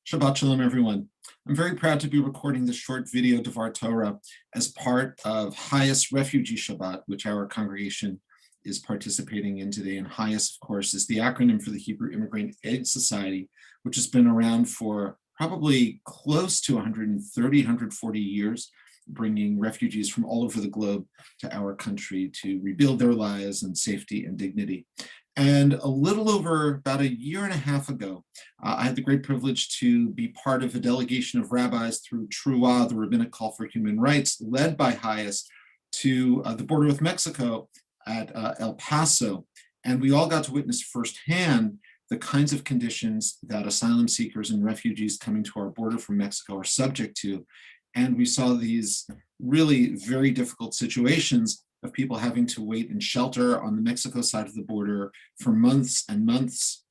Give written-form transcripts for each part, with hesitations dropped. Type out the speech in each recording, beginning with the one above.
Shabbat Shalom, everyone. I'm very proud to be recording this short video Devar Torah as part of HIAS Refugee Shabbat, which our congregation is participating in today. And HIAS, of course, is the acronym for the Hebrew Immigrant Aid Society, which has been around for probably close to 130, 140 years, bringing refugees from all over the globe to our country to rebuild their lives in safety and dignity. And a little over about a year and a half ago, I had the great privilege to be part of a delegation of rabbis through Truah, the Rabbinic Call for Human Rights, led by HIAS, to the border with Mexico at El Paso. And we all got to witness firsthand the kinds of conditions that asylum seekers and refugees coming to our border from Mexico are subject to. And we saw these really very difficult situations of people having to wait in shelter on the Mexico side of the border for months and months.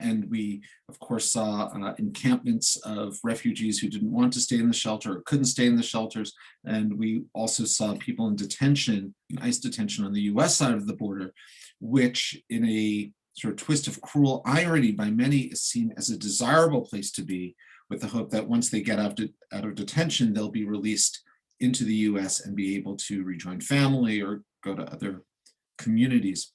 And we, of course, saw encampments of refugees who didn't want to stay in the shelter or couldn't stay in the shelters. And we also saw people in detention, ICE detention on the US side of the border, which in a sort of twist of cruel irony by many is seen as a desirable place to be, with the hope that once they get out of detention, they'll be released into the US and be able to rejoin family or go to other communities.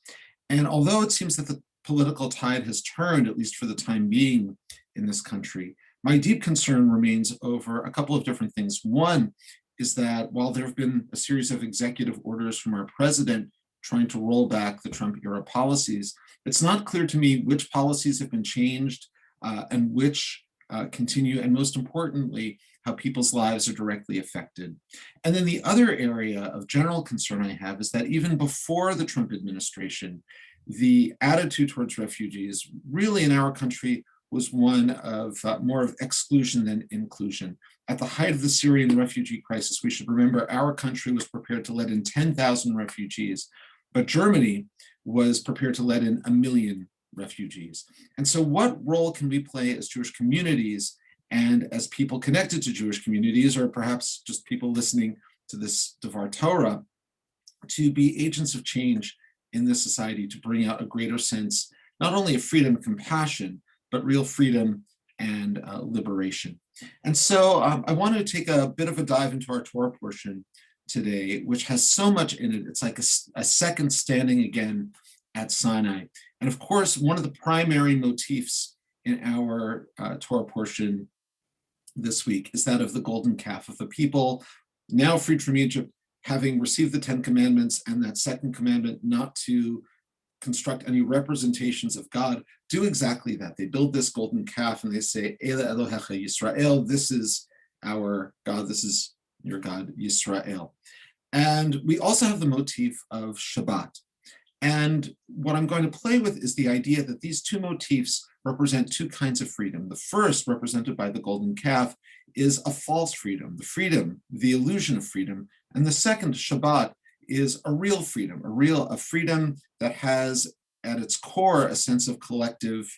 And although it seems that the political tide has turned, at least for the time being in this country, my deep concern remains over a couple of different things. One is that while there have been a series of executive orders from our president trying to roll back the Trump era policies, it's not clear to me which policies have been changed and which continue, and most importantly, how people's lives are directly affected. And then the other area of general concern I have is that even before the Trump administration, the attitude towards refugees really in our country was one of more of exclusion than inclusion. At the height of the Syrian refugee crisis, we should remember our country was prepared to let in 10,000 refugees, but Germany was prepared to let in 1 million refugees. And so what role can we play as Jewish communities and as people connected to Jewish communities, or perhaps just people listening to this Devar Torah, to be agents of change in this society, to bring out a greater sense, not only of freedom and compassion, but real freedom and liberation. And so I want to take a bit of a dive into our Torah portion today, which has so much in it. It's like a second standing again at Sinai. And of course, one of the primary motifs in our Torah portion this week is that of the golden calf, of the people now freed from Egypt, having received the 10 commandments and that second commandment not to construct any representations of God, do exactly that. They build this golden calf and they say, Ele Elohecha Yisrael, this is our God, this is your God, Yisrael. And we also have the motif of Shabbat. And what I'm going to play with is the idea that these two motifs represent two kinds of freedom. The first, represented by the golden calf, is a false freedom, the illusion of freedom. And the second, Shabbat, is a real freedom, a freedom that has at its core a sense of collective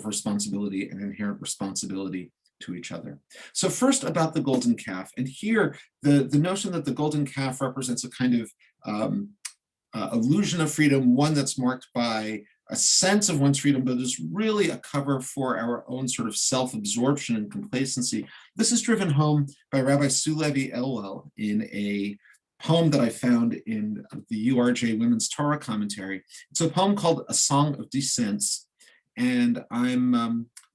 responsibility and inherent responsibility to each other. So first about the golden calf. And here, the notion that the golden calf represents a kind of illusion of freedom, one that's marked by a sense of one's freedom, but is really a cover for our own sort of self-absorption and complacency. This is driven home by Rabbi Levi Elwell in a poem that I found in the URJ Women's Torah Commentary. It's a poem called A Song of Descents, and I'm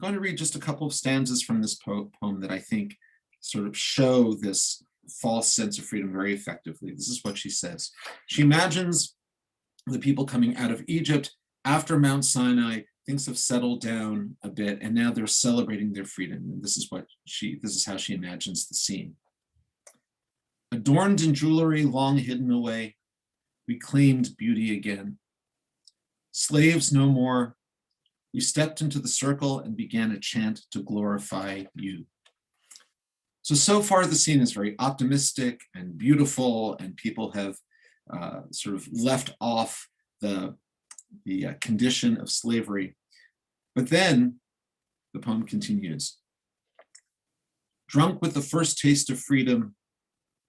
going to read just a couple of stanzas from this poem that I think sort of show this false sense of freedom very effectively. This is what she says. She imagines the people coming out of Egypt after Mount Sinai. Things have settled down a bit, and now they're celebrating their freedom. And this is how she imagines the scene. Adorned in jewelry long hidden away, we claimed beauty again. Slaves no more, we stepped into the circle and began a chant to glorify you. So far the scene is very optimistic and beautiful, and people have sort of left off the condition of slavery. But then the poem continues. Drunk with the first taste of freedom,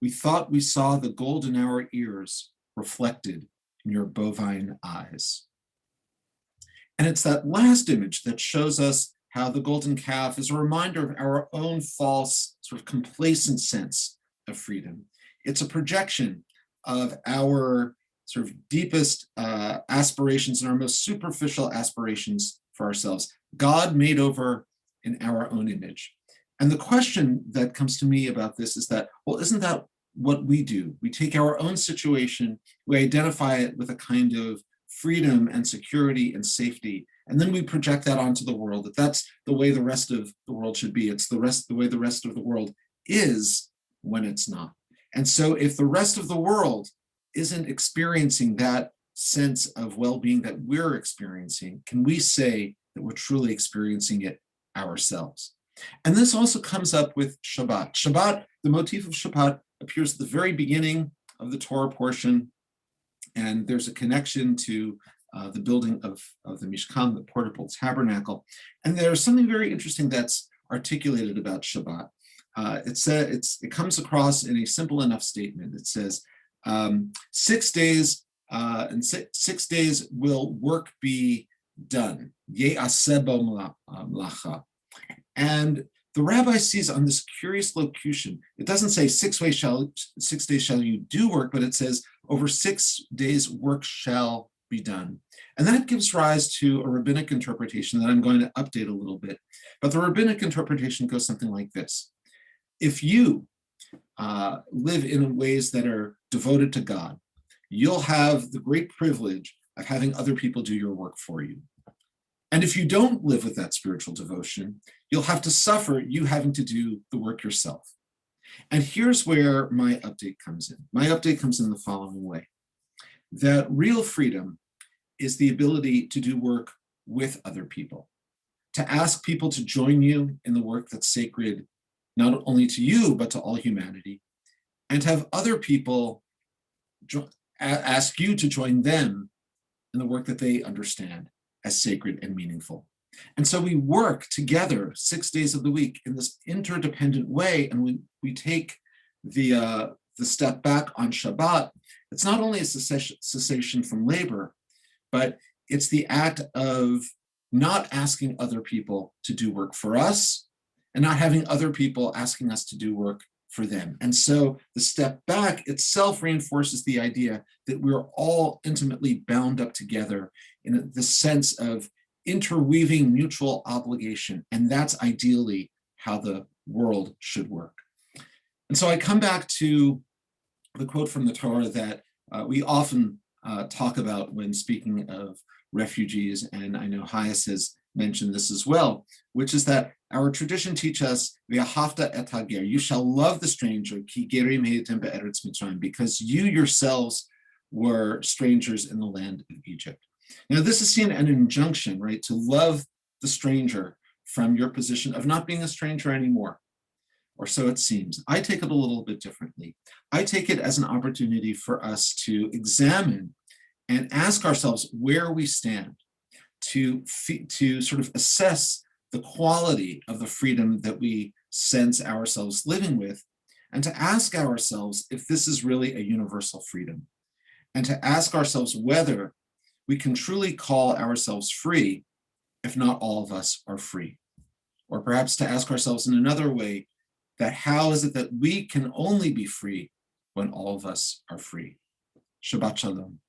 we thought we saw the gold in our ears reflected in your bovine eyes. And it's that last image that shows us how the golden calf is a reminder of our own false, sort of complacent sense of freedom. It's a projection of our sort of deepest aspirations and our most superficial aspirations for ourselves. God made over in our own image. And the question that comes to me about this is that, well, isn't that what we do? We take our own situation, we identify it with a kind of freedom and security and safety, and then we project that onto the world, that that's the way the rest of the world should be. It's the way the rest of the world is when it's not. And so if the rest of the world isn't experiencing that sense of well-being that we're experiencing, can we say that we're truly experiencing it ourselves? And this also comes up with Shabbat. Shabbat, the motif of Shabbat appears at the very beginning of the Torah portion, and there's a connection to the building of the Mishkan, the portable tabernacle. And there's something very interesting that's articulated about Shabbat. It comes across in a simple enough statement. It says, 6 days, and 6 days will work be done. Ye'aseh bo melacha. And the rabbi sees on this curious locution, it doesn't say 6 days shall you do work, but it says over 6 days work shall be done. And that gives rise to a rabbinic interpretation that I'm going to update a little bit. But the rabbinic interpretation goes something like this. If you live in ways that are devoted to God, you'll have the great privilege of having other people do your work for you. And if you don't live with that spiritual devotion, you'll have to suffer you having to do the work yourself. And here's where my update comes in. My update comes in the following way. That real freedom is the ability to do work with other people, to ask people to join you in the work that's sacred, not only to you, but to all humanity, and to have other people ask you to join them in the work that they understand as sacred and meaningful. And so we work together 6 days of the week in this interdependent way, and we take the step back on Shabbat. It's not only a cessation from labor, but it's the act of not asking other people to do work for us and not having other people asking us to do work for them. And so the step back itself reinforces the idea that we're all intimately bound up together in the sense of interweaving mutual obligation. And that's ideally how the world should work. And so I come back to the quote from the Torah that we often talk about when speaking of refugees, and I know HIAS has mentioned this as well, which is that our tradition teaches us, "V'ahavta et hager," you shall love the stranger, ki gerim heitem be'eretz Mitzrayim, because you yourselves were strangers in the land of Egypt. Now, this is seen as an injunction, right, to love the stranger from your position of not being a stranger anymore, or so it seems. I take it a little bit differently. I take it as an opportunity for us to examine and ask ourselves where we stand, to sort of assess the quality of the freedom that we sense ourselves living with, and to ask ourselves if this is really a universal freedom, and to ask ourselves whether we can truly call ourselves free if not all of us are free. Or perhaps to ask ourselves in another way, that how is it that we can only be free when all of us are free? Shabbat Shalom.